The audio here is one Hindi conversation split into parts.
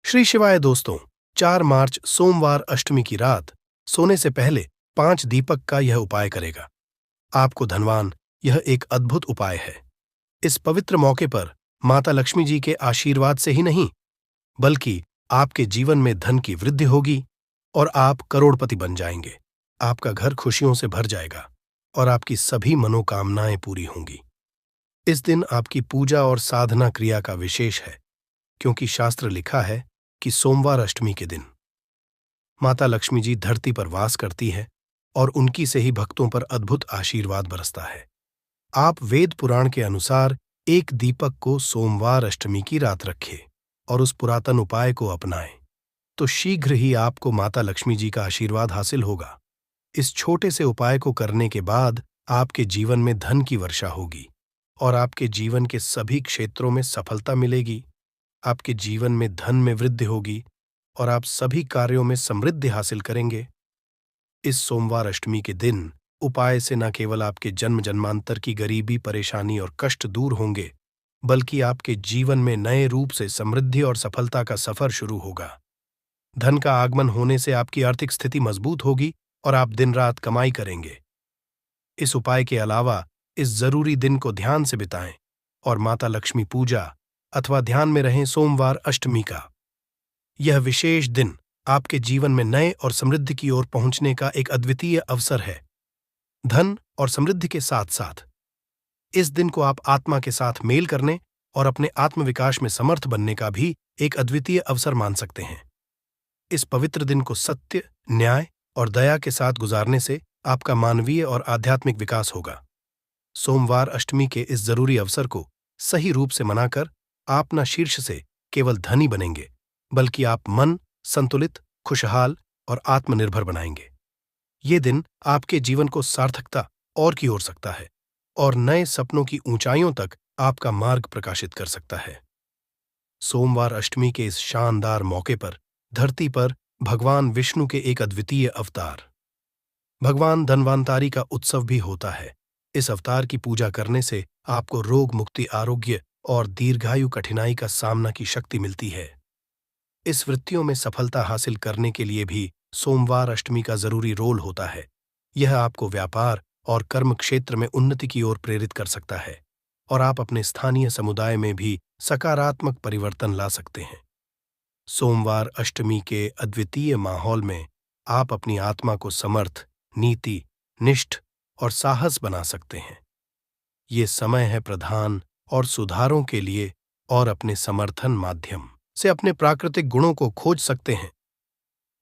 श्री शिवाय दोस्तों, 4 मार्च सोमवार अष्टमी की रात सोने से पहले 5 दीपक का यह उपाय करेगा। आपको धनवान, यह एक अद्भुत उपाय है। इस पवित्र मौके पर माता लक्ष्मी जी के आशीर्वाद से ही नहीं, बल्कि आपके जीवन में धन की वृद्धि होगी और आप करोड़पति बन जाएंगे। आपका घर खुशियों से भर जाएगा और आपकी सभी मनोकामनाएं पूरी होंगी। इस दिन आपकी पूजा और साधना क्रिया का विशेष है, क्योंकि शास्त्र लिखा है कि सोमवार अष्टमी के दिन माता लक्ष्मी जी धरती पर वास करती है और उनकी से ही भक्तों पर अद्भुत आशीर्वाद बरसता है। आप वेद पुराण के अनुसार एक दीपक को सोमवार अष्टमी की रात रखें और उस पुरातन उपाय को अपनाएं, तो शीघ्र ही आपको माता लक्ष्मी जी का आशीर्वाद हासिल होगा। इस छोटे से उपाय को करने के बाद आपके जीवन में धन की वर्षा होगी और आपके जीवन के सभी क्षेत्रों में सफलता मिलेगी। आपके जीवन में धन में वृद्धि होगी और आप सभी कार्यों में समृद्धि हासिल करेंगे। इस सोमवार अष्टमी के दिन उपाय से न केवल आपके जन्म जन्मांतर की गरीबी, परेशानी और कष्ट दूर होंगे, बल्कि आपके जीवन में नए रूप से समृद्धि और सफलता का सफर शुरू होगा। धन का आगमन होने से आपकी आर्थिक स्थिति मजबूत होगी और आप दिन रात कमाई करेंगे। इस उपाय के अलावा इस जरूरी दिन को ध्यान से बिताएं और माता लक्ष्मी पूजा अथवा ध्यान में रहें। सोमवार अष्टमी का यह विशेष दिन आपके जीवन में नए और समृद्धि की ओर पहुंचने का एक अद्वितीय अवसर है। धन और समृद्धि के साथ साथ इस दिन को आप आत्मा के साथ मेल करने और अपने आत्मविकास में समर्थ बनने का भी एक अद्वितीय अवसर मान सकते हैं। इस पवित्र दिन को सत्य, न्याय और दया के साथ गुजारने से आपका मानवीय और आध्यात्मिक विकास होगा। सोमवार अष्टमी के इस जरूरी अवसर को सही रूप से मनाकर आप न शीर्ष से केवल धनी बनेंगे, बल्कि आप मन संतुलित, खुशहाल और आत्मनिर्भर बनाएंगे। ये दिन आपके जीवन को सार्थकता और की ओर सकता है और नए सपनों की ऊंचाइयों तक आपका मार्ग प्रकाशित कर सकता है। सोमवार अष्टमी के इस शानदार मौके पर धरती पर भगवान विष्णु के एक अद्वितीय अवतार भगवान धन्वंतरि का उत्सव भी होता है। इस अवतार की पूजा करने से आपको रोग मुक्ति, आरोग्य और दीर्घायु कठिनाई का सामना की शक्ति मिलती है। इस वृत्तियों में सफलता हासिल करने के लिए भी सोमवार अष्टमी का जरूरी रोल होता है। यह आपको व्यापार और कर्म क्षेत्र में उन्नति की ओर प्रेरित कर सकता है और आप अपने स्थानीय समुदाय में भी सकारात्मक परिवर्तन ला सकते हैं। सोमवार अष्टमी के अद्वितीय माहौल में आप अपनी आत्मा को समर्थ, नीति, निष्ठ और साहस बना सकते हैं। ये समय है प्रधान और सुधारों के लिए और अपने समर्थन माध्यम से अपने प्राकृतिक गुणों को खोज सकते हैं।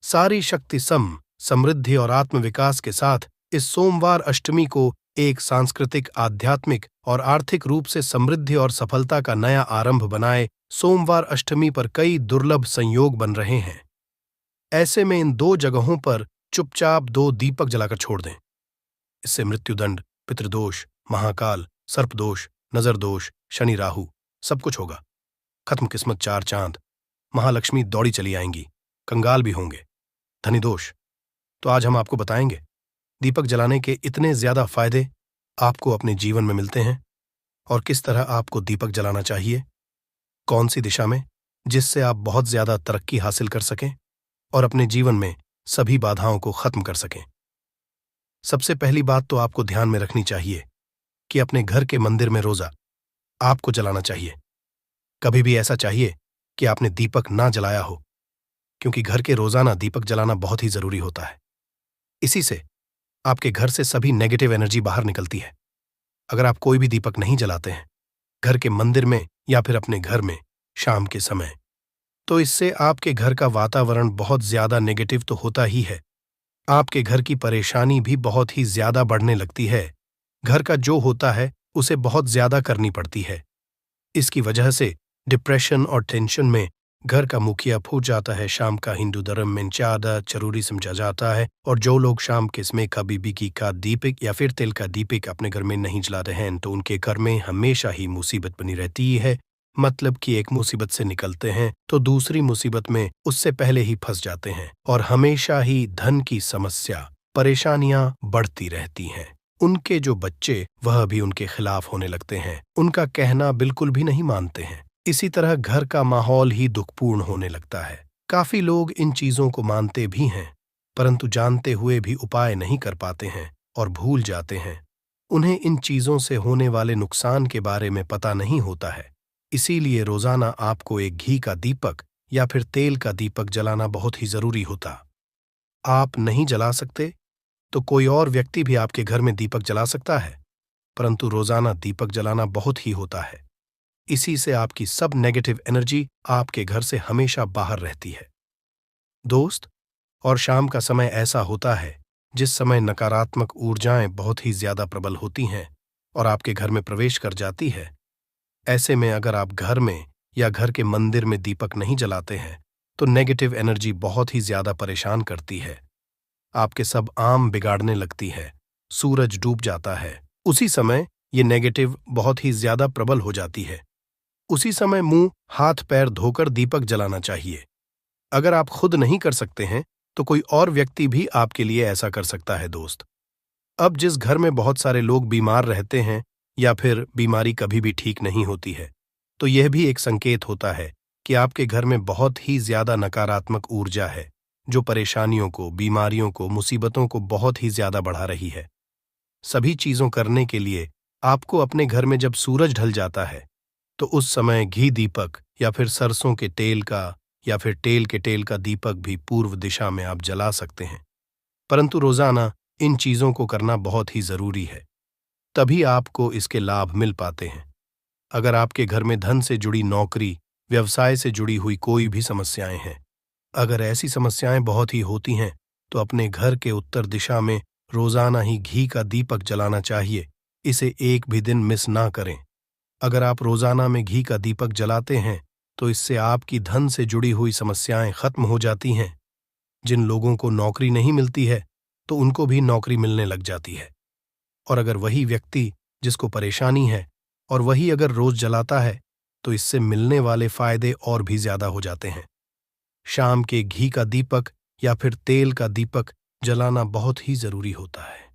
सारी शक्ति समृद्धि और आत्मविकास के साथ इस सोमवार अष्टमी को एक सांस्कृतिक, आध्यात्मिक और आर्थिक रूप से समृद्धि और सफलता का नया आरंभ बनाए। सोमवार अष्टमी पर कई दुर्लभ संयोग बन रहे हैं। ऐसे में इन 2 जगहों पर चुपचाप 2 दीपक जलाकर छोड़ दें। इससे मृत्युदंड, पितृदोष, महाकाल, सर्पदोष, नजर दोष, शनि राहु सब कुछ होगा। खत्म किस्मत 4 चांद। महालक्ष्मी दौड़ी चली आएंगी, कंगाल भी होंगे। धनी दोष। तो आज हम आपको बताएंगे दीपक जलाने के इतने ज्यादा फायदे आपको अपने जीवन में मिलते हैं और किस तरह आपको दीपक जलाना चाहिए, कौन सी दिशा में, जिससे आप बहुत ज्यादा तरक्की हासिल कर सकें और अपने जीवन में सभी बाधाओं को खत्म कर सकें। सबसे पहली बात तो आपको ध्यान में रखनी चाहिए कि अपने घर के मंदिर में रोजा आपको जलाना चाहिए। कभी भी ऐसा चाहिए कि आपने दीपक ना जलाया हो, क्योंकि घर के रोजाना दीपक जलाना बहुत ही जरूरी होता है। इसी से आपके घर से सभी नेगेटिव एनर्जी बाहर निकलती है। अगर आप कोई भी दीपक नहीं जलाते हैं घर के मंदिर में या फिर अपने घर में शाम के समय, तो इससे आपके घर का वातावरण बहुत ज्यादा नेगेटिव तो होता ही है, आपके घर की परेशानी भी बहुत ही ज्यादा बढ़ने लगती है। घर का जो होता है उसे बहुत ज्यादा करनी पड़ती है। इसकी वजह से डिप्रेशन और टेंशन में घर का मुखिया फूट जाता है। शाम का हिंदू धर्म में ज्यादा जरूरी समझा जाता है और जो लोग शाम के समय का बीबी का दीपक या फिर तेल का दीपक अपने घर में नहीं जलाते हैं, तो उनके घर में हमेशा ही मुसीबत बनी रहती है। मतलब कि एक मुसीबत से निकलते हैं तो दूसरी मुसीबत में उससे पहले ही फंस जाते हैं और हमेशा ही धन की समस्या, परेशानियां बढ़ती रहती हैं। उनके जो बच्चे वह भी उनके खिलाफ होने लगते हैं, उनका कहना बिल्कुल भी नहीं मानते हैं। इसी तरह घर का माहौल ही दुखपूर्ण होने लगता है। काफी लोग इन चीजों को मानते भी हैं, परंतु जानते हुए भी उपाय नहीं कर पाते हैं और भूल जाते हैं। उन्हें इन चीजों से होने वाले नुकसान के बारे में पता नहीं होता है। इसीलिए रोजाना आपको एक घी का दीपक या फिर तेल का दीपक जलाना बहुत ही जरूरी होता। आप नहीं जला सकते तो कोई और व्यक्ति भी आपके घर में दीपक जला सकता है, परंतु रोजाना दीपक जलाना बहुत ही होता है। इसी से आपकी सब नेगेटिव एनर्जी आपके घर से हमेशा बाहर रहती है दोस्त। और शाम का समय ऐसा होता है जिस समय नकारात्मक ऊर्जाएं बहुत ही ज्यादा प्रबल होती हैं और आपके घर में प्रवेश कर जाती है। ऐसे में अगर आप घर में या घर के मंदिर में दीपक नहीं जलाते हैं तो नेगेटिव एनर्जी बहुत ही ज्यादा परेशान करती है। आपके सब आम बिगाड़ने लगती है, सूरज डूब जाता है। उसी समय ये नेगेटिव बहुत ही ज्यादा प्रबल हो जाती है। उसी समय मुंह हाथ पैर धोकर दीपक जलाना चाहिए। अगर आप खुद नहीं कर सकते हैं तो कोई और व्यक्ति भी आपके लिए ऐसा कर सकता है दोस्त। अब जिस घर में बहुत सारे लोग बीमार रहते हैं या फिर बीमारी कभी भी ठीक नहीं होती है, तो यह भी एक संकेत होता है कि आपके घर में बहुत ही ज्यादा नकारात्मक ऊर्जा है जो परेशानियों को, बीमारियों को, मुसीबतों को बहुत ही ज्यादा बढ़ा रही है। सभी चीजों करने के लिए आपको अपने घर में जब सूरज ढल जाता है तो उस समय घी दीपक या फिर सरसों के तेल का या फिर तेल के तेल का दीपक भी पूर्व दिशा में आप जला सकते हैं। परंतु रोजाना इन चीजों को करना बहुत ही जरूरी है, तभी आपको इसके लाभ मिल पाते हैं। अगर आपके घर में धन से जुड़ी नौकरी, व्यवसाय से जुड़ी हुई कोई भी समस्याएं हैं, अगर ऐसी समस्याएं बहुत ही होती हैं तो अपने घर के उत्तर दिशा में रोजाना ही घी का दीपक जलाना चाहिए। इसे एक भी दिन मिस ना करें। अगर आप रोजाना में घी का दीपक जलाते हैं तो इससे आपकी धन से जुड़ी हुई समस्याएं खत्म हो जाती हैं। जिन लोगों को नौकरी नहीं मिलती है तो उनको भी नौकरी मिलने लग जाती है। और अगर वही व्यक्ति जिसको परेशानी है और वही अगर रोज जलाता है तो इससे मिलने वाले फायदे और भी ज्यादा हो जाते हैं। शाम के घी का दीपक या फिर तेल का दीपक जलाना बहुत ही जरूरी होता है।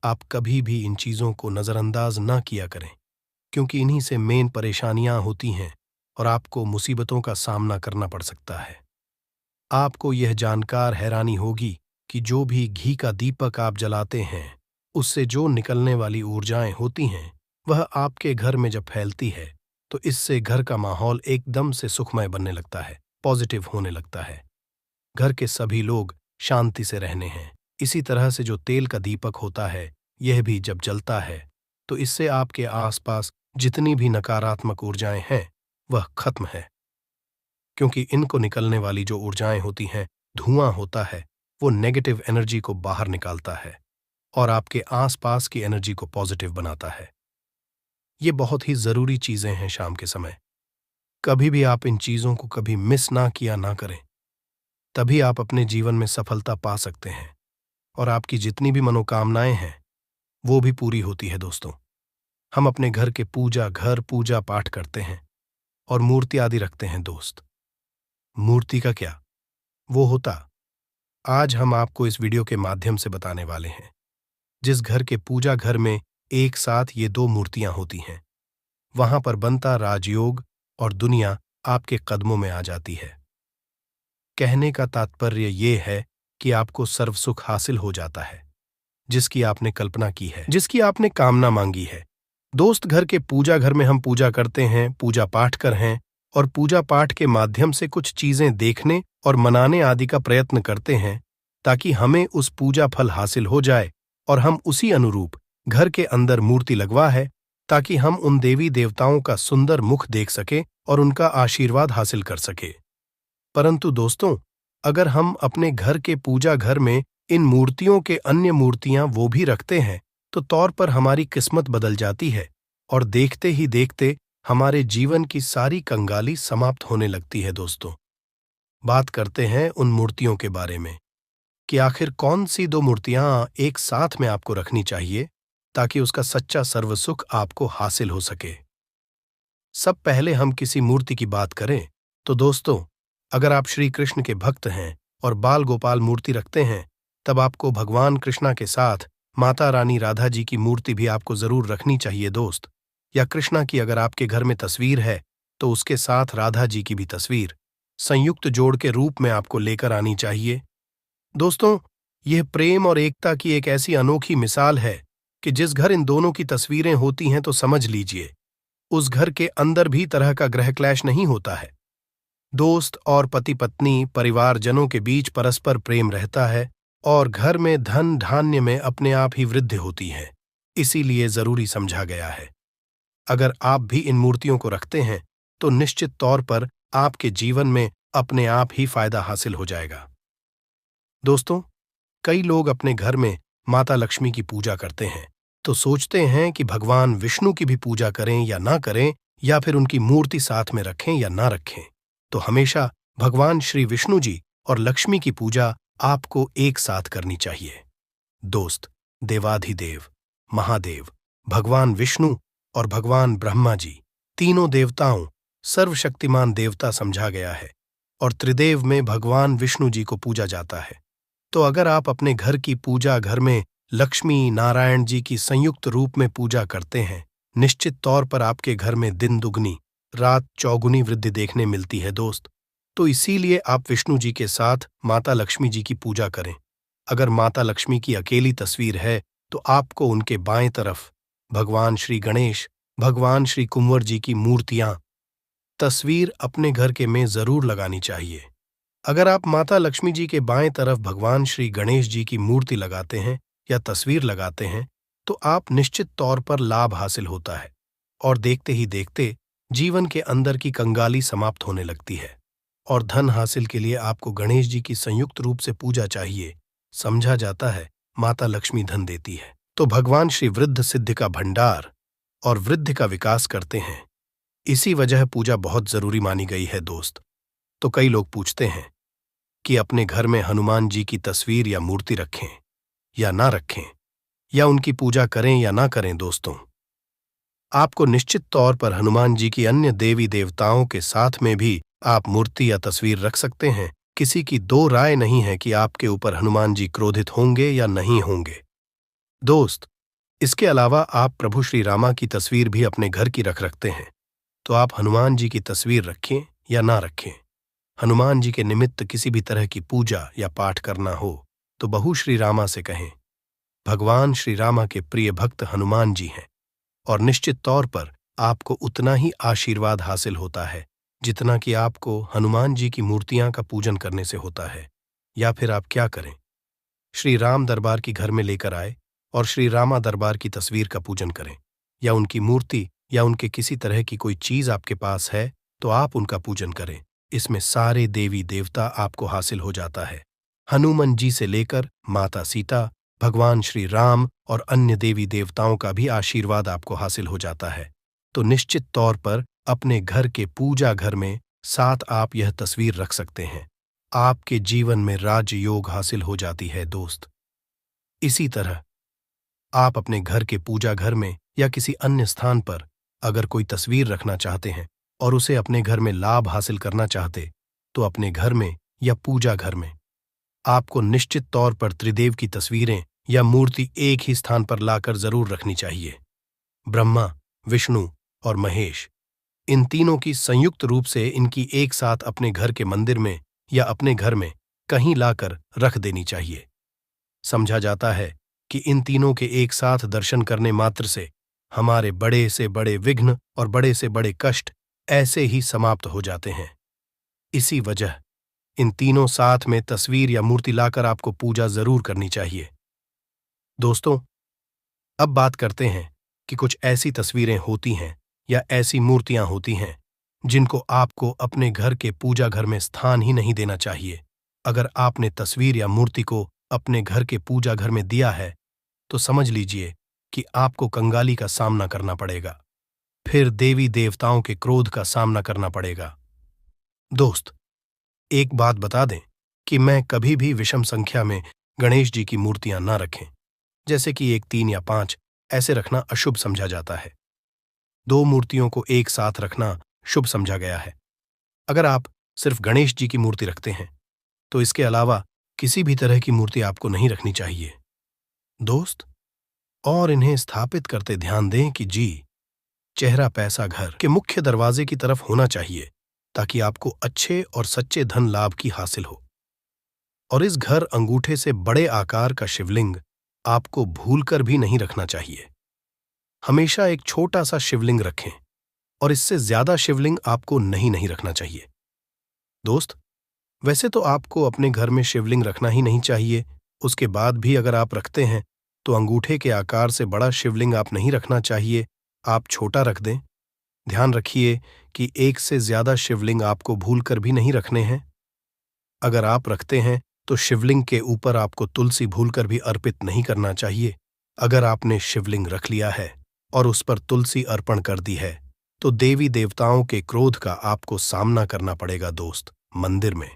आप कभी भी इन चीजों को नजरअंदाज ना किया करें, क्योंकि इन्हीं से मेन परेशानियां होती हैं और आपको मुसीबतों का सामना करना पड़ सकता है। आपको यह जानकर हैरानी होगी कि जो भी घी का दीपक आप जलाते हैं उससे जो निकलने वाली ऊर्जाएं होती हैं वह आपके घर में जब फैलती है तो इससे घर का माहौल एकदम से सुखमय बनने लगता है, पॉजिटिव होने लगता है। घर के सभी लोग शांति से रहने हैं। इसी तरह से जो तेल का दीपक होता है यह भी जब जलता है तो इससे आपके आसपास जितनी भी नकारात्मक ऊर्जाएं हैं वह खत्म है, क्योंकि इनको निकलने वाली जो ऊर्जाएं होती हैं, धुआं होता है, वो नेगेटिव एनर्जी को बाहर निकालता है और आपके आसपास की एनर्जी को पॉजिटिव बनाता है। ये बहुत ही जरूरी चीजें हैं शाम के समय। कभी भी आप इन चीजों को कभी मिस ना किया ना करें, तभी आप अपने जीवन में सफलता पा सकते हैं और आपकी जितनी भी मनोकामनाएं हैं वो भी पूरी होती है दोस्तों। हम अपने घर के पूजा पाठ करते हैं और मूर्ति आदि रखते हैं दोस्त। मूर्ति का क्या वो होता, आज हम आपको इस वीडियो के माध्यम से बताने वाले हैं। जिस घर के पूजा घर में एक साथ ये दो मूर्तियां होती हैं, वहां पर बनता राजयोग और दुनिया आपके कदमों में आ जाती है। कहने का तात्पर्य ये है कि आपको सर्व सुख हासिल हो जाता है, जिसकी आपने कल्पना की है, जिसकी आपने कामना मांगी है। दोस्त, घर के पूजा घर में हम पूजा करते हैं, पूजा पाठ कर हैं और पूजा पाठ के माध्यम से कुछ चीजें देखने और मनाने आदि का प्रयत्न करते हैं ताकि हमें उस पूजा फल हासिल हो जाए और हम उसी अनुरूप घर के अंदर मूर्ति लगवा है ताकि हम उन देवी देवताओं का सुंदर मुख देख सके और उनका आशीर्वाद हासिल कर सके। परंतु दोस्तों, अगर हम अपने घर के पूजा घर में इन मूर्तियों के अन्य मूर्तियां वो भी रखते हैं तो तौर पर हमारी किस्मत बदल जाती है और देखते ही देखते हमारे जीवन की सारी कंगाली समाप्त होने लगती है। दोस्तों, बात करते हैं उन मूर्तियों के बारे में कि आखिर कौन सी दो मूर्तियां एक साथ में आपको रखनी चाहिए ताकि उसका सच्चा सर्वसुख आपको हासिल हो सके। सब पहले हम किसी मूर्ति की बात करें तो दोस्तों, अगर आप श्री कृष्ण के भक्त हैं और बाल गोपाल मूर्ति रखते हैं तब आपको भगवान कृष्णा के साथ माता रानी राधा जी की मूर्ति भी आपको जरूर रखनी चाहिए दोस्त। या कृष्णा की अगर आपके घर में तस्वीर है तो उसके साथ राधा जी की भी तस्वीर संयुक्त जोड़ के रूप में आपको लेकर आनी चाहिए। दोस्तों, यह प्रेम और एकता की एक ऐसी अनोखी मिसाल है कि जिस घर इन दोनों की तस्वीरें होती हैं तो समझ लीजिए उस घर के अंदर भी तरह का ग्रह क्लैश नहीं होता है। दोस्त और पति पत्नी परिवारजनों के बीच परस्पर प्रेम रहता है और घर में धन धान्य में अपने आप ही वृद्धि होती है। इसीलिए जरूरी समझा गया है। अगर आप भी इन मूर्तियों को रखते हैं तो निश्चित तौर पर आपके जीवन में अपने आप ही फायदा हासिल हो जाएगा। दोस्तों, कई लोग अपने घर में माता लक्ष्मी की पूजा करते हैं तो सोचते हैं कि भगवान विष्णु की भी पूजा करें या ना करें, या फिर उनकी मूर्ति साथ में रखें या ना रखें। तो हमेशा भगवान श्री विष्णु जी और लक्ष्मी की पूजा आपको एक साथ करनी चाहिए। दोस्त, देवाधिदेव महादेव भगवान विष्णु और भगवान ब्रह्मा जी तीनों देवताओं सर्वशक्तिमान देवता समझा गया है और त्रिदेव में भगवान विष्णु जी को पूजा जाता है। तो अगर आप अपने घर की पूजा घर में लक्ष्मी नारायण जी की संयुक्त रूप में पूजा करते हैं, निश्चित तौर पर आपके घर में दिन दुगनी रात चौगुनी वृद्धि देखने मिलती है। दोस्त, तो इसीलिए आप विष्णु जी के साथ माता लक्ष्मी जी की पूजा करें। अगर माता लक्ष्मी की अकेली तस्वीर है तो आपको उनके बाएं तरफ भगवान श्री गणेश भगवान श्री कुंवर जी की मूर्तियां तस्वीर अपने घर के में जरूर लगानी चाहिए। अगर आप माता लक्ष्मी जी के बाएं तरफ भगवान श्री गणेश जी की मूर्ति लगाते हैं या तस्वीर लगाते हैं तो आप निश्चित तौर पर लाभ हासिल होता है और देखते ही देखते जीवन के अंदर की कंगाली समाप्त होने लगती है और धन हासिल के लिए आपको गणेश जी की संयुक्त रूप से पूजा चाहिए। समझा जाता है माता लक्ष्मी धन देती है तो भगवान श्री वृद्ध सिद्धि का भंडार और वृद्धि का विकास करते हैं। इसी वजह पूजा बहुत जरूरी मानी गई है। दोस्त, तो कई लोग पूछते हैं कि अपने घर में हनुमान जी की तस्वीर या मूर्ति रखें या ना रखें, या उनकी पूजा करें या ना करें। दोस्तों, आपको निश्चित तौर पर हनुमान जी की अन्य देवी देवताओं के साथ में भी आप मूर्ति या तस्वीर रख सकते हैं। किसी की दो राय नहीं है कि आपके ऊपर हनुमान जी क्रोधित होंगे या नहीं होंगे। दोस्त, इसके अलावा आप प्रभु श्री रामा की तस्वीर भी अपने घर की रखते हैं तो आप हनुमान जी की तस्वीर रखें या ना रखें, हनुमान जी के निमित्त किसी भी तरह की पूजा या पाठ करना हो तो बहू श्री रामा से कहें। भगवान श्री रामा के प्रिय भक्त हनुमान जी हैं और निश्चित तौर पर आपको उतना ही आशीर्वाद हासिल होता है जितना कि आपको हनुमान जी की मूर्तियां का पूजन करने से होता है। या फिर आप क्या करें, श्री राम दरबार की घर में लेकर आए और श्री रामा दरबार की तस्वीर का पूजन करें, या उनकी मूर्ति या उनके किसी तरह की कोई चीज आपके पास है तो आप उनका पूजन करें। इसमें सारे देवी देवता आपको हासिल हो जाता है। हनुमान जी से लेकर माता सीता, भगवान श्री राम और अन्य देवी देवताओं का भी आशीर्वाद आपको हासिल हो जाता है। तो निश्चित तौर पर अपने घर के पूजा घर में साथ आप यह तस्वीर रख सकते हैं। आपके जीवन में राजयोग हासिल हो जाती है। दोस्त, इसी तरह आप अपने घर के पूजा घर में या किसी अन्य स्थान पर अगर कोई तस्वीर रखना चाहते हैं और उसे अपने घर में लाभ हासिल करना चाहते तो अपने घर में या पूजा घर में आपको निश्चित तौर पर त्रिदेव की तस्वीरें या मूर्ति एक ही स्थान पर लाकर जरूर रखनी चाहिए। ब्रह्मा, विष्णु और महेश, इन तीनों की संयुक्त रूप से इनकी एक साथ अपने घर के मंदिर में या अपने घर में कहीं लाकर रख देनी चाहिए। समझा जाता है कि इन तीनों के एक साथ दर्शन करने मात्र से हमारे बड़े से बड़े विघ्न और बड़े से बड़े कष्ट ऐसे ही समाप्त हो जाते हैं। इसी वजह इन तीनों साथ में तस्वीर या मूर्ति लाकर आपको पूजा जरूर करनी चाहिए। दोस्तों, अब बात करते हैं कि कुछ ऐसी तस्वीरें होती हैं या ऐसी मूर्तियां होती हैं जिनको आपको अपने घर के पूजा घर में स्थान ही नहीं देना चाहिए। अगर आपने तस्वीर या मूर्ति को अपने घर के पूजा घर में दिया है तो समझ लीजिए कि आपको कंगाली का सामना करना पड़ेगा, फिर देवी देवताओं के क्रोध का सामना करना पड़ेगा। दोस्त, एक बात बता दें कि मैं कभी भी विषम संख्या में गणेश जी की मूर्तियां ना रखें, जैसे कि 1, 3 या 5 ऐसे रखना अशुभ समझा जाता है। 2 मूर्तियों को एक साथ रखना शुभ समझा गया है। अगर आप सिर्फ गणेश जी की मूर्ति रखते हैं तो इसके अलावा किसी भी तरह की मूर्ति आपको नहीं रखनी चाहिए। दोस्त, और इन्हें स्थापित करते ध्यान दें कि जी चेहरा पैसा घर के मुख्य दरवाजे की तरफ होना चाहिए ताकि आपको अच्छे और सच्चे धन लाभ की हासिल हो। और इस घर अंगूठे से बड़े आकार का शिवलिंग आपको भूलकर भी नहीं रखना चाहिए। हमेशा एक छोटा सा शिवलिंग रखें और इससे ज्यादा शिवलिंग आपको नहीं रखना चाहिए। दोस्त, वैसे तो आपको अपने घर में शिवलिंग रखना ही नहीं चाहिए, उसके बाद भी अगर आप रखते हैं तो अंगूठे के आकार से बड़ा शिवलिंग आप नहीं रखना चाहिए, आप छोटा रख दें। ध्यान रखिए कि एक से ज्यादा शिवलिंग आपको भूलकर भी नहीं रखने हैं। अगर आप रखते हैं तो शिवलिंग के ऊपर आपको तुलसी भूलकर भी अर्पित नहीं करना चाहिए। अगर आपने शिवलिंग रख लिया है और उस पर तुलसी अर्पण कर दी है तो देवी देवताओं के क्रोध का आपको सामना करना पड़ेगा। दोस्त, मंदिर में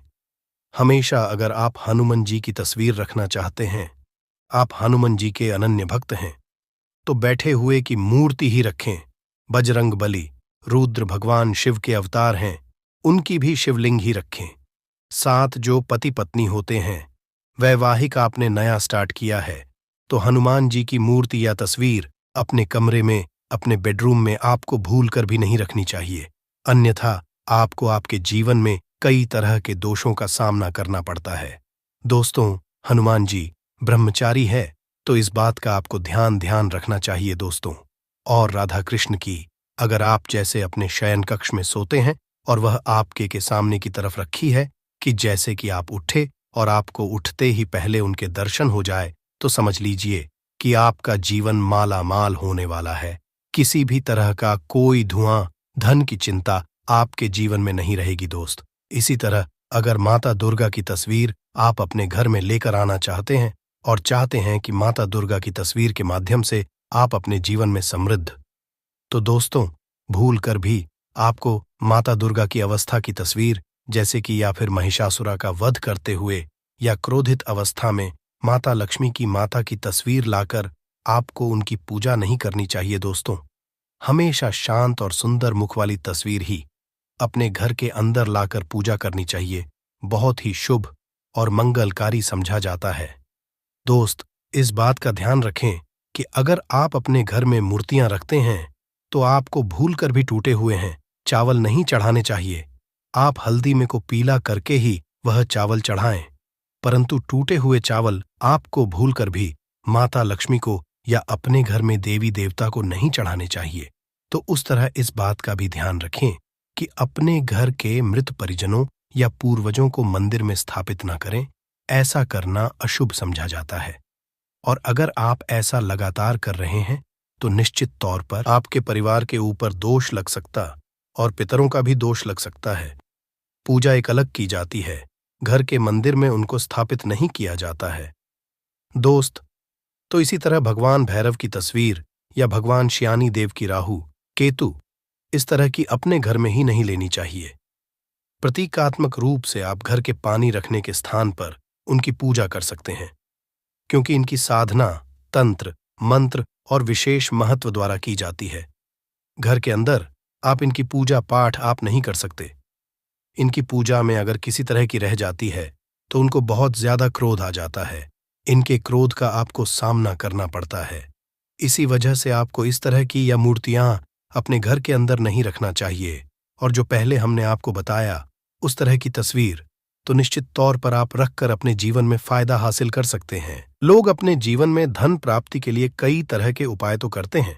हमेशा अगर आप हनुमान जी की तस्वीर रखना चाहते हैं, आप हनुमान जी के अनन्य भक्त हैं, तो बैठे हुए की मूर्ति ही रखें। बजरंग बली, रुद्र भगवान शिव के अवतार हैं, उनकी भी शिवलिंग ही रखें। साथ जो पति पत्नी होते हैं, वैवाहिक आपने नया स्टार्ट किया है तो हनुमान जी की मूर्ति या तस्वीर अपने कमरे में, अपने बेडरूम में आपको भूलकर भी नहीं रखनी चाहिए, अन्यथा आपको आपके जीवन में कई तरह के दोषों का सामना करना पड़ता है। दोस्तों, हनुमान जी ब्रह्मचारी है तो इस बात का आपको ध्यान रखना चाहिए दोस्तों। और राधा कृष्ण की अगर आप जैसे अपने शयन कक्ष में सोते हैं और वह आपके के सामने की तरफ रखी है कि जैसे कि आप उठे और आपको उठते ही पहले उनके दर्शन हो जाए, तो समझ लीजिए कि आपका जीवन माला माल होने वाला है। किसी भी तरह का कोई धुआं, धन की चिंता आपके जीवन में नहीं रहेगी दोस्त। इसी तरह अगर माता दुर्गा की तस्वीर आप अपने घर में लेकर आना चाहते हैं और चाहते हैं कि माता दुर्गा की तस्वीर के माध्यम से आप अपने जीवन में समृद्ध, तो दोस्तों भूल कर भी आपको माता दुर्गा की अवस्था की तस्वीर जैसे कि या फिर महिषासुरा का वध करते हुए या क्रोधित अवस्था में माता लक्ष्मी की माता की तस्वीर लाकर आपको उनकी पूजा नहीं करनी चाहिए। दोस्तों, हमेशा शांत और सुंदर मुख वाली तस्वीर ही अपने घर के अंदर लाकर पूजा करनी चाहिए। बहुत ही शुभ और मंगलकारी समझा जाता है। दोस्त, इस बात का ध्यान रखें कि अगर आप अपने घर में मूर्तियां रखते हैं तो आपको भूलकर भी टूटे हुए हैं चावल नहीं चढ़ाने चाहिए। आप हल्दी में को पीला करके ही वह चावल चढ़ाएं, परंतु टूटे हुए चावल आपको भूलकर भी माता लक्ष्मी को या अपने घर में देवी देवता को नहीं चढ़ाने चाहिए। तो उस तरह इस बात का भी ध्यान रखें कि अपने घर के मृत परिजनों या पूर्वजों को मंदिर में स्थापित न करें, ऐसा करना अशुभ समझा जाता है। और अगर आप ऐसा लगातार कर रहे हैं तो निश्चित तौर पर आपके परिवार के ऊपर दोष लग सकता और पितरों का भी दोष लग सकता है। पूजा एक अलग की जाती है, घर के मंदिर में उनको स्थापित नहीं किया जाता है। दोस्त, तो इसी तरह भगवान भैरव की तस्वीर या भगवान श्यानी देव की राहु केतु इस तरह की अपने घर में ही नहीं लेनी चाहिए। प्रतीकात्मक रूप से आप घर के पानी रखने के स्थान पर उनकी पूजा कर सकते हैं, क्योंकि इनकी साधना तंत्र, मंत्र और विशेष महत्व द्वारा की जाती है। घर के अंदर आप इनकी पूजा पाठ आप नहीं कर सकते। इनकी पूजा में अगर किसी तरह की रह जाती है तो उनको बहुत ज्यादा क्रोध आ जाता है। इनके क्रोध का आपको सामना करना पड़ता है। इसी वजह से आपको इस तरह की या मूर्तियां अपने घर के अंदर नहीं रखना चाहिए। और जो पहले हमने आपको बताया उस तरह की तस्वीर तो निश्चित तौर पर आप रखकर अपने जीवन में फायदा हासिल कर सकते हैं। लोग अपने जीवन में धन प्राप्ति के लिए कई तरह के उपाय तो करते हैं,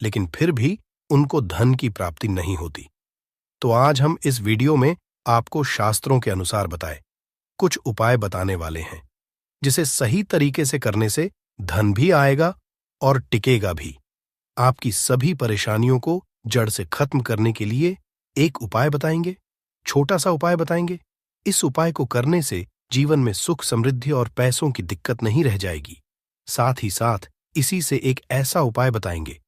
लेकिन फिर भी उनको धन की प्राप्ति नहीं होती। तो आज हम इस वीडियो में आपको शास्त्रों के अनुसार बताए कुछ उपाय बताने वाले हैं, जिसे सही तरीके से करने से धन भी आएगा और टिकेगा भी। आपकी सभी परेशानियों को जड़ से खत्म करने के लिए एक उपाय बताएंगे, छोटा सा उपाय बताएंगे। इस उपाय को करने से जीवन में सुख, समृद्धि और पैसों की दिक्कत नहीं रह जाएगी। साथ ही साथ इसी से एक ऐसा उपाय बताएंगे,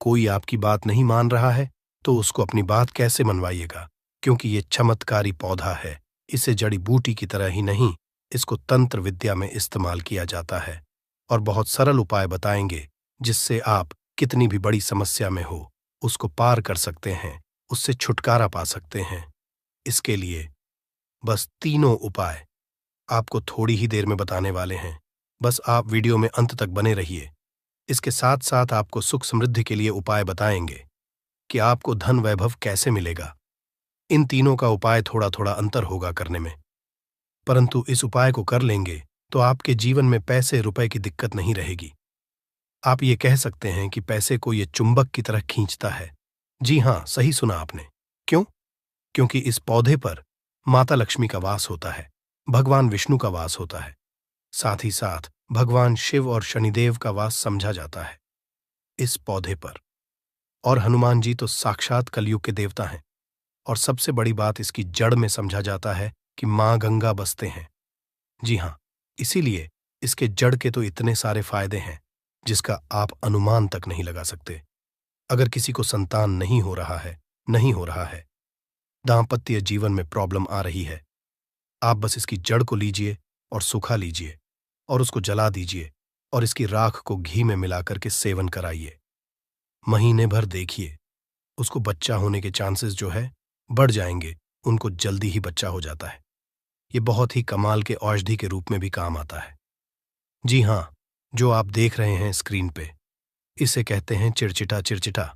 कोई आपकी बात नहीं मान रहा है तो उसको अपनी बात कैसे मनवाइएगा, क्योंकि ये चमत्कारी पौधा है। इसे जड़ी बूटी की तरह ही नहीं, इसको तंत्र विद्या में इस्तेमाल किया जाता है। और बहुत सरल उपाय बताएंगे जिससे आप कितनी भी बड़ी समस्या में हो उसको पार कर सकते हैं, उससे छुटकारा पा सकते हैं। इसके लिए बस तीनों उपाय आपको थोड़ी ही देर में बताने वाले हैं। बस आप वीडियो में अंत तक बने रहिए। इसके साथ साथ आपको सुख समृद्धि के लिए उपाय बताएंगे कि आपको धन वैभव कैसे मिलेगा। इन तीनों का उपाय थोड़ा थोड़ा अंतर होगा करने में, परंतु इस उपाय को कर लेंगे तो आपके जीवन में पैसे रुपए की दिक्कत नहीं रहेगी। आप ये कह सकते हैं कि पैसे को ये चुंबक की तरह खींचता है। जी हाँ, सही सुना आपने। क्यों? क्योंकि इस पौधे पर माता लक्ष्मी का वास होता है, भगवान विष्णु का वास होता है, साथ ही साथ भगवान शिव और शनिदेव का वास समझा जाता है इस पौधे पर। और हनुमान जी तो साक्षात कलयुग के देवता हैं। और सबसे बड़ी बात इसकी जड़ में समझा जाता है कि मां गंगा बसते हैं। जी हाँ, इसीलिए इसके जड़ के तो इतने सारे फायदे हैं जिसका आप अनुमान तक नहीं लगा सकते। अगर किसी को संतान नहीं हो रहा है, दांपत्य जीवन में प्रॉब्लम आ रही है, आप बस इसकी जड़ को लीजिए और सुखा लीजिए और उसको जला दीजिए और इसकी राख को घी में मिलाकर के सेवन कराइए। महीने भर देखिए, उसको बच्चा होने के चांसेस जो है बढ़ जाएंगे, उनको जल्दी ही बच्चा हो जाता है। ये बहुत ही कमाल के औषधि के रूप में भी काम आता है। जी हाँ, जो आप देख रहे हैं स्क्रीन पे, इसे कहते हैं चिड़चिटा,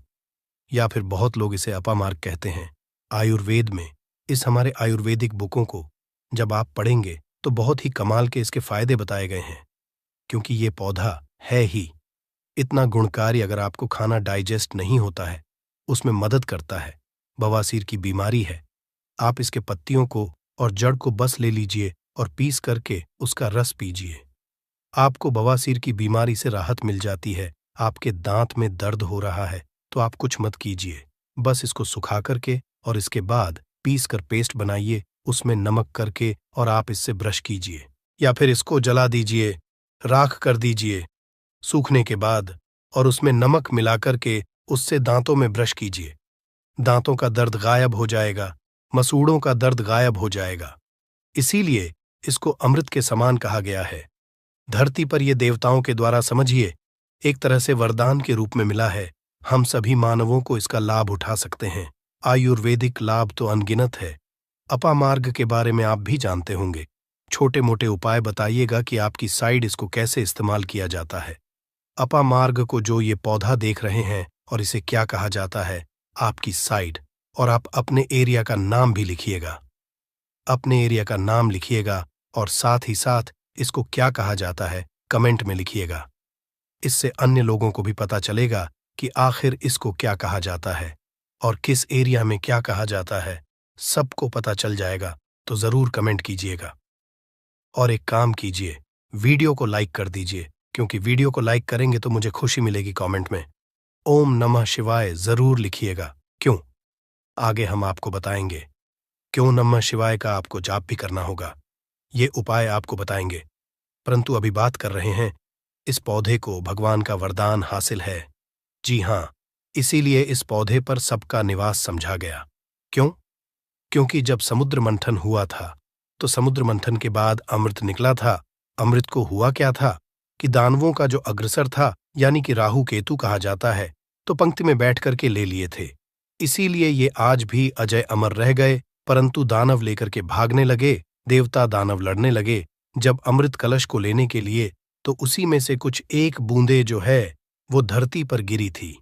या फिर बहुत लोग इसे अपामार्ग कहते हैं। आयुर्वेद में इस हमारे आयुर्वेदिक बुकों को जब आप पढ़ेंगे तो बहुत ही कमाल के इसके फायदे बताए गए हैं, क्योंकि ये पौधा है ही इतना गुणकारी। अगर आपको खाना डाइजेस्ट नहीं होता है, उसमें मदद करता है। बवासीर की बीमारी है, आप इसके पत्तियों को और जड़ को बस ले लीजिए और पीस करके उसका रस पीजिए। आपको बवासीर की बीमारी से राहत मिल जाती है। आपके दांत में दर्द हो रहा है तो आप कुछ मत कीजिए, बस इसको सुखा करके और इसके बाद पीस कर पेस्ट बनाइए, उसमें नमक करके और आप इससे ब्रश कीजिए, या फिर इसको जला दीजिए, राख कर दीजिए सूखने के बाद, और उसमें नमक मिलाकर के उससे दांतों में ब्रश कीजिए। दांतों का दर्द गायब हो जाएगा, मसूड़ों का दर्द गायब हो जाएगा। इसीलिए इसको अमृत के समान कहा गया है। धरती पर ये देवताओं के द्वारा समझिए एक तरह से वरदान के रूप में मिला है। हम सभी मानवों को इसका लाभ उठा सकते हैं। आयुर्वेदिक लाभ तो अनगिनत है। अपामार्ग के बारे में आप भी जानते होंगे। छोटे मोटे उपाय बताइएगा कि आपकी साइड इसको कैसे इस्तेमाल किया जाता है। अपामार्ग को जो ये पौधा देख रहे हैं और इसे क्या कहा जाता है, आपकी साइड, और आप अपने एरिया का नाम भी लिखिएगा। अपने एरिया का नाम लिखिएगा और साथ ही साथ इसको क्या कहा जाता है कमेंट में लिखिएगा। इससे अन्य लोगों को भी पता चलेगा कि आखिर इसको क्या कहा जाता है और किस एरिया में क्या कहा जाता है, सबको पता चल जाएगा। तो जरूर कमेंट कीजिएगा और एक काम कीजिए, वीडियो को लाइक कर दीजिए, क्योंकि वीडियो को लाइक करेंगे तो मुझे खुशी मिलेगी। कमेंट में ओम नमः शिवाय जरूर लिखिएगा। क्यों? आगे हम आपको बताएंगे क्यों नमः शिवाय का आपको जाप भी करना होगा। ये उपाय आपको बताएंगे, परंतु अभी बात कर रहे हैं इस पौधे को भगवान का वरदान हासिल है। जी हाँ, इसीलिए इस पौधे पर सबका निवास समझा गया। क्यों? क्योंकि जब समुद्र मंथन हुआ था तो समुद्र मंथन के बाद अमृत निकला था। अमृत को हुआ क्या था कि दानवों का जो अग्रसर था, यानी कि राहु केतु कहा जाता है, तो पंक्ति में बैठ करके ले लिए थे। इसीलिए ये आज भी अजय अमर रह गए, परंतु दानव लेकर के भागने लगे, देवता दानव लड़ने लगे। जब अमृत कलश को लेने के लिए तो उसी में से कुछ एक बूंदे जो है वो धरती पर गिरी थी,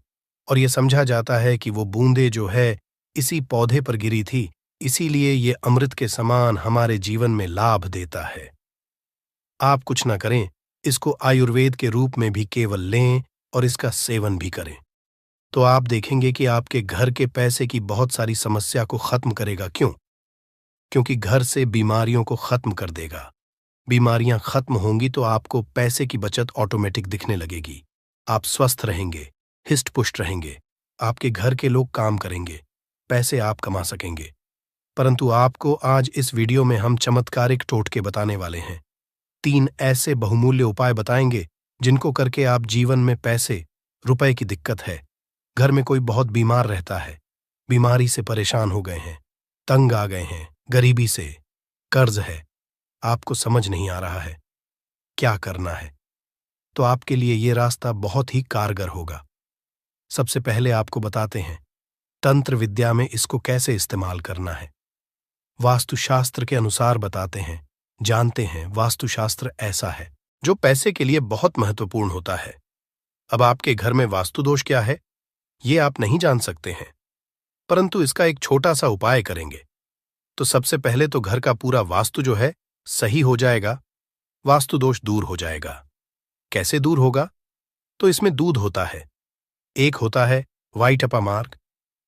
और ये समझा जाता है कि वो बूंदे जो है इसी पौधे पर गिरी थी। इसीलिए ये अमृत के समान हमारे जीवन में लाभ देता है। आप कुछ ना करें, इसको आयुर्वेद के रूप में भी केवल लें और इसका सेवन भी करें, तो आप देखेंगे कि आपके घर के पैसे की बहुत सारी समस्या को खत्म करेगा। क्यों? क्योंकि घर से बीमारियों को खत्म कर देगा। बीमारियां खत्म होंगी तो आपको पैसे की बचत ऑटोमेटिक दिखने लगेगी। आप स्वस्थ रहेंगे, हिष्ट पुष्ट रहेंगे, आपके घर के लोग काम करेंगे, पैसे आप कमा सकेंगे। परंतु आपको आज इस वीडियो में हम चमत्कारिक टोटके बताने वाले हैं। 3 ऐसे बहुमूल्य उपाय बताएंगे जिनको करके आप जीवन में पैसे रुपए की दिक्कत है, घर में कोई बहुत बीमार रहता है, बीमारी से परेशान हो गए हैं, तंग आ गए हैं, गरीबी से, कर्ज है, आपको समझ नहीं आ रहा है क्या करना है, तो आपके लिए ये रास्ता बहुत ही कारगर होगा। सबसे पहले आपको बताते हैं तंत्र विद्या में इसको कैसे इस्तेमाल करना है। वास्तुशास्त्र के अनुसार बताते हैं, जानते हैं वास्तुशास्त्र ऐसा है जो पैसे के लिए बहुत महत्वपूर्ण होता है। अब आपके घर में वास्तु दोष क्या है ये आप नहीं जान सकते हैं, परंतु इसका एक छोटा सा उपाय करेंगे। तो सबसे पहले तो घर का पूरा वास्तु जो है सही हो जाएगा, वास्तु दोष दूर हो जाएगा। कैसे दूर होगा? तो इसमें दूध होता है, एक होता है व्हाइट अपामार्ग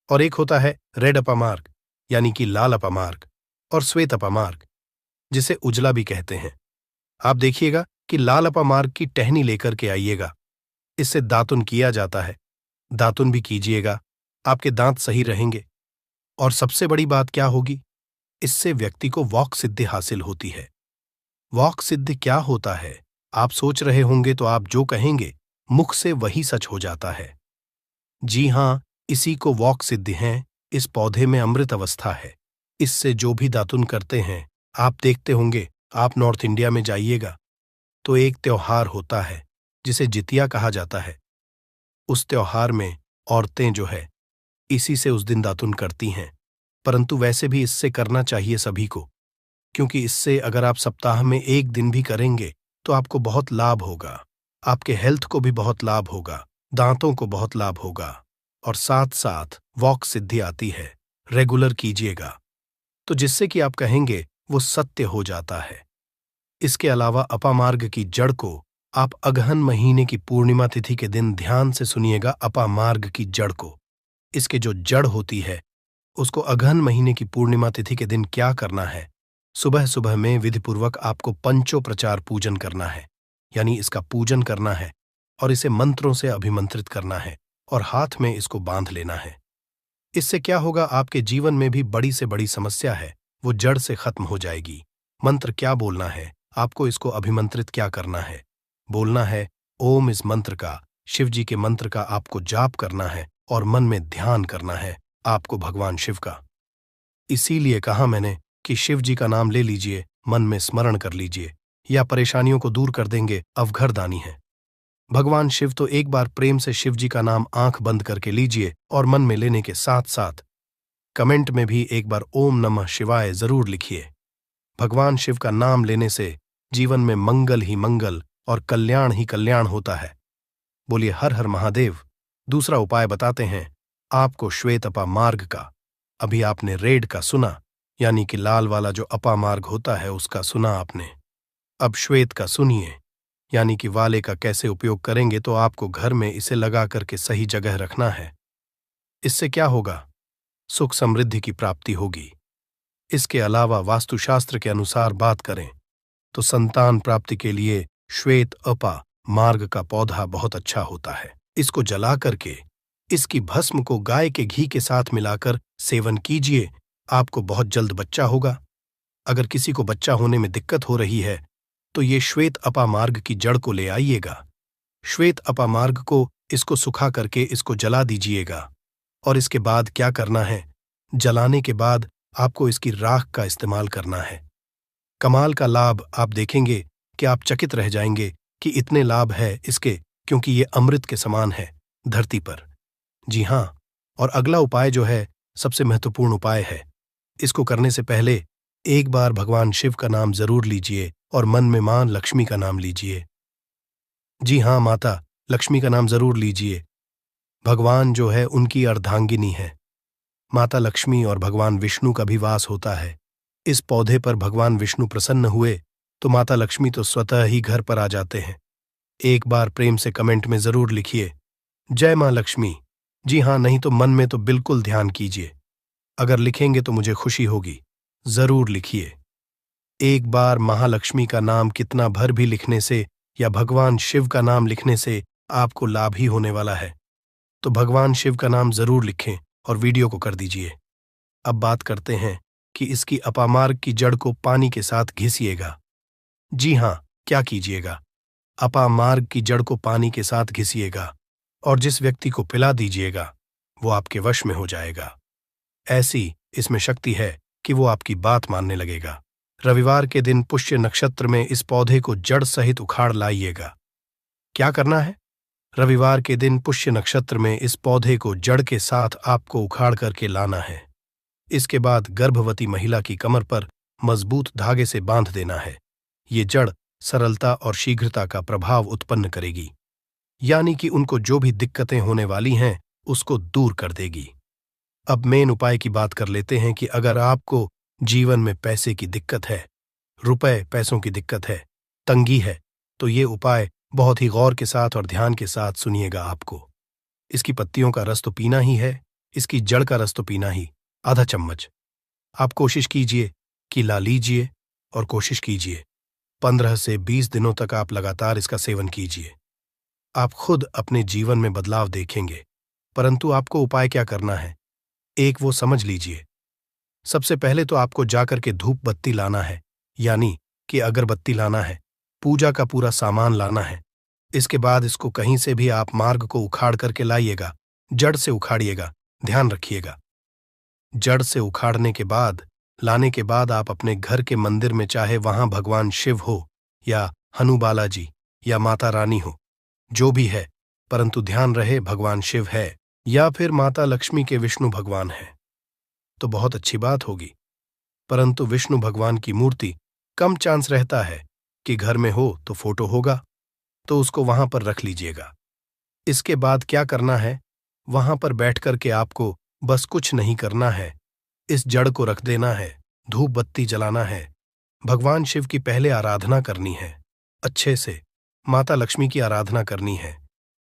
और एक होता है रेड अपामार्ग, यानी कि लाल अपामार्ग और श्वेत अपामार्ग, जिसे उजला भी कहते हैं। आप देखिएगा कि लाल अपामार्ग की टहनी लेकर के आइएगा, इससे दातुन किया जाता है, दातुन भी कीजिएगा, आपके दांत सही रहेंगे। और सबसे बड़ी बात क्या होगी? इससे व्यक्ति को वॉक सिद्धि हासिल होती है। वॉक सिद्धि क्या होता है आप सोच रहे होंगे, तो आप जो कहेंगे मुख से वही सच हो जाता है। जी हां, इसी को वॉक सिद्धि है। इस पौधे में अमृत अवस्था है। इससे जो भी दातुन करते हैं, आप देखते होंगे, आप नॉर्थ इंडिया में जाइएगा तो एक त्योहार होता है जिसे जितिया कहा जाता है। उस त्योहार में औरतें जो है इसी से उस दिन दातुन करती हैं। परंतु वैसे भी इससे करना चाहिए सभी को, क्योंकि इससे अगर आप सप्ताह में एक दिन भी करेंगे तो आपको बहुत लाभ होगा, आपके हेल्थ को भी बहुत लाभ होगा, दांतों को बहुत लाभ होगा और साथ साथ वॉक सिद्धि आती है। रेगुलर कीजिएगा तो जिससे कि आप कहेंगे वो सत्य हो जाता है। इसके अलावा अपामार्ग की जड़ को आप अगहन महीने की पूर्णिमा तिथि के दिन ध्यान से सुनिएगा। अपामार्ग की जड़ को, इसके जो जड़ होती है उसको अगहन महीने की पूर्णिमा तिथि के दिन क्या करना है? सुबह सुबह में विधिपूर्वक आपको पंचोपचार पूजन करना है, यानी इसका पूजन करना है और इसे मंत्रों से अभिमंत्रित करना है और हाथ में इसको बांध लेना है। इससे क्या होगा? आपके जीवन में भी बड़ी से बड़ी समस्या है वो जड़ से खत्म हो जाएगी। मंत्र क्या बोलना है आपको? इसको अभिमंत्रित क्या करना है? बोलना है ओम। इस मंत्र का, शिव जी के मंत्र का आपको जाप करना है और मन में ध्यान करना है आपको भगवान शिव का। इसीलिए कहा मैंने कि शिव जी का नाम ले लीजिए, मन में स्मरण कर लीजिए, या परेशानियों को दूर कर देंगे अवघरदानी है। भगवान शिव तो एक बार प्रेम से शिव जी का नाम आंख बंद करके लीजिए और मन में लेने के साथ साथ कमेंट में भी एक बार ओम नमः शिवाय जरूर लिखिए। भगवान शिव का नाम लेने से जीवन में मंगल ही मंगल और कल्याण ही कल्याण होता है। बोलिए हर हर महादेव। दूसरा उपाय बताते हैं आपको श्वेत अपामार्ग का। अभी आपने रेड का सुना, यानी कि लाल वाला जो अपामार्ग होता है उसका सुना आपने। अब श्वेत का सुनिए, यानी कि वाले का कैसे उपयोग करेंगे। तो आपको घर में इसे लगा करके सही जगह रखना है। इससे क्या होगा? सुख समृद्धि की प्राप्ति होगी। इसके अलावा वास्तुशास्त्र के अनुसार बात करें तो संतान प्राप्ति के लिए श्वेत अपा मार्ग का पौधा बहुत अच्छा होता है। इसको जला करके इसकी भस्म को गाय के घी के साथ मिलाकर सेवन कीजिए, आपको बहुत जल्द बच्चा होगा। अगर किसी को बच्चा होने में दिक्कत हो रही है तो ये श्वेत अपामार्ग की जड़ को ले आइएगा। श्वेत अपामार्ग को इसको सुखा करके इसको जला दीजिएगा और इसके बाद क्या करना है? जलाने के बाद आपको इसकी राख का इस्तेमाल करना है। कमाल का लाभ आप देखेंगे कि आप चकित रह जाएंगे कि इतने लाभ है इसके, क्योंकि ये अमृत के समान है धरती पर। जी हां, और अगला उपाय जो है सबसे महत्वपूर्ण उपाय है। इसको करने से पहले एक बार भगवान शिव का नाम जरूर लीजिए और मन में मां लक्ष्मी का नाम लीजिए। जी हां, माता लक्ष्मी का नाम जरूर लीजिए। भगवान जो है उनकी अर्धांगिनी है। माता लक्ष्मी और भगवान विष्णु का भी वास होता है। इस पौधे पर भगवान विष्णु प्रसन्न हुए तो माता लक्ष्मी तो स्वतः ही घर पर आ जाते हैं। एक बार प्रेम से कमेंट में जरूर लिखिए जय मां लक्ष्मी। जी हां, नहीं तो मन में तो बिल्कुल ध्यान कीजिए। अगर लिखेंगे तो मुझे खुशी होगी, जरूर लिखिए। एक बार महालक्ष्मी का नाम कितना भर भी लिखने से या भगवान शिव का नाम लिखने से आपको लाभ ही होने वाला है। तो भगवान शिव का नाम जरूर लिखें और वीडियो को कर दीजिए। अब बात करते हैं कि इसकी अपामार्ग की जड़ को पानी के साथ घिसिएगा। जी हां, क्या कीजिएगा? अपामार्ग की जड़ को पानी के साथ घिसिएगा और जिस व्यक्ति को पिला दीजिएगा वो आपके वश में हो जाएगा। ऐसी इसमें शक्ति है कि वो आपकी बात मानने लगेगा। रविवार के दिन पुष्य नक्षत्र में इस पौधे को जड़ सहित उखाड़ लाइएगा। क्या करना है? रविवार के दिन पुष्य नक्षत्र में इस पौधे को जड़ के साथ आपको उखाड़ करके लाना है। इसके बाद गर्भवती महिला की कमर पर मजबूत धागे से बांध देना है। ये जड़ सरलता और शीघ्रता का प्रभाव उत्पन्न करेगी, यानी कि उनको जो भी दिक्कतें होने वाली हैं उसको दूर कर देगी। अब मेन उपाय की बात कर लेते हैं कि अगर आपको जीवन में पैसे की दिक्कत है, रुपए पैसों की दिक्कत है, तंगी है, तो ये उपाय बहुत ही गौर के साथ और ध्यान के साथ सुनिएगा आपको। इसकी पत्तियों का रस तो पीना ही है, इसकी जड़ का रस तो पीना ही, आधा चम्मच। आप कोशिश कीजिए कि ला लीजिए और कोशिश कीजिए 15 से 20 दिनों तक आप लगातार इसका सेवन कीजिए। आप खुद अपने जीवन में बदलाव देखेंगे। परंतु आपको उपाय क्या करना है, एक वो समझ लीजिए। सबसे पहले तो आपको जाकर के धूप बत्ती लाना है, यानी कि अगरबत्ती लाना है, पूजा का पूरा सामान लाना है। इसके बाद इसको कहीं से भी आप मार्ग को उखाड़ करके लाइएगा, जड़ से उखाड़िएगा, ध्यान रखिएगा। जड़ से उखाड़ने के बाद, लाने के बाद आप अपने घर के मंदिर में, चाहे वहां भगवान शिव हो या हनु बालाजी या माता रानी हो, जो भी है, परंतु ध्यान रहे भगवान शिव है या फिर माता लक्ष्मी के विष्णु भगवान है तो बहुत अच्छी बात होगी। परंतु विष्णु भगवान की मूर्ति कम चांस रहता है कि घर में हो तो फोटो होगा, तो उसको वहां पर रख लीजिएगा। इसके बाद क्या करना है, वहां पर बैठ करके आपको बस कुछ नहीं करना है, इस जड़ को रख देना है, धूप बत्ती जलाना है, भगवान शिव की पहले आराधना करनी है, अच्छे से माता लक्ष्मी की आराधना करनी है,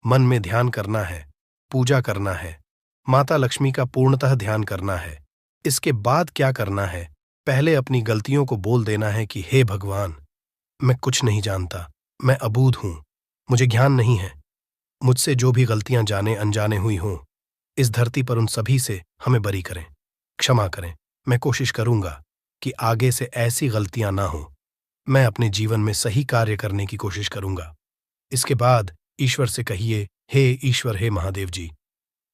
मन में ध्यान करना है, पूजा करना है, माता लक्ष्मी का पूर्णतः ध्यान करना है। इसके बाद क्या करना है, पहले अपनी गलतियों को बोल देना है कि हे भगवान, मैं कुछ नहीं जानता, मैं अबूझ हूं, मुझे ज्ञान नहीं है, मुझसे जो भी गलतियां जाने अनजाने हुई हों, इस धरती पर उन सभी से हमें बरी करें, क्षमा करें। मैं कोशिश करूंगा कि आगे से ऐसी गलतियां ना हों। मैं अपने जीवन में सही कार्य करने की कोशिश करूंगा। इसके बाद ईश्वर से कहिए, हे ईश्वर, हे महादेव जी,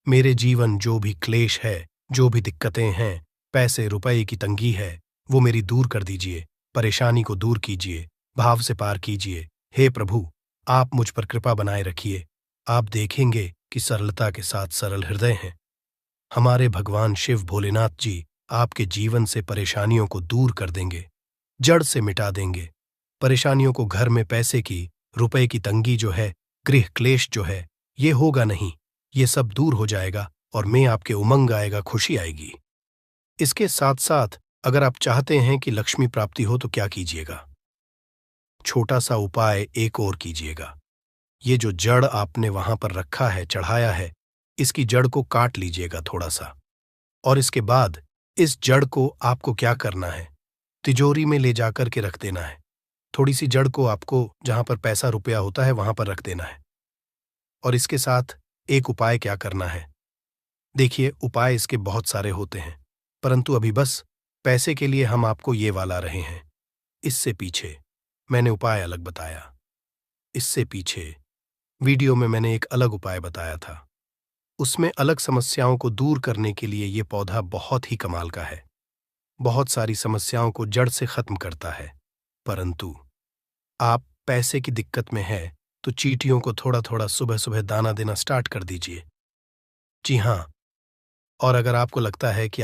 मेरे जीवन जो भी क्लेश है, जो भी दिक्कतें हैं, पैसे रुपए की तंगी है, वो मेरी दूर कर दीजिए, परेशानी को दूर कीजिए, भाव से पार कीजिए। हे प्रभु, आप मुझ पर कृपा बनाए रखिए। आप देखेंगे कि सरलता के साथ सरल हृदय हैं। हमारे भगवान शिव भोलेनाथ जी आपके जीवन से परेशानियों को दूर कर देंगे, जड़ से मिटा देंगे। परेशानियों को, घर में पैसे की, रुपए की तंगी जो है, गृह क्लेश जो है, ये होगा नहीं, ये सब दूर हो जाएगा और मैं आपके उमंग आएगा, खुशी आएगी। इसके साथ साथ अगर आप चाहते हैं कि लक्ष्मी प्राप्ति हो तो क्या कीजिएगा, छोटा सा उपाय एक और कीजिएगा। ये जो जड़ आपने वहां पर रखा है, चढ़ाया है, इसकी जड़ को काट लीजिएगा थोड़ा सा, और इसके बाद इस जड़ को आपको क्या करना है, तिजोरी में ले जाकर के रख देना है। थोड़ी सी जड़ को आपको जहां पर पैसा रुपया होता है वहां पर रख देना है। और इसके साथ एक उपाय क्या करना है, देखिए उपाय इसके बहुत सारे होते हैं, परंतु अभी बस पैसे के लिए हम आपको ये वाला रहे हैं। इससे पीछे मैंने उपाय अलग बताया, इससे पीछे वीडियो में मैंने एक अलग उपाय बताया था, उसमें अलग समस्याओं को दूर करने के लिए ये पौधा बहुत ही कमाल का है, बहुत सारी समस्याओं को जड़ से खत्म करता है। परंतु आप पैसे की दिक्कत में है तो चींटियों को थोड़ा थोड़ा सुबह सुबह दाना देना स्टार्ट कर दीजिए। जी हाँ, और अगर आपको लगता है कि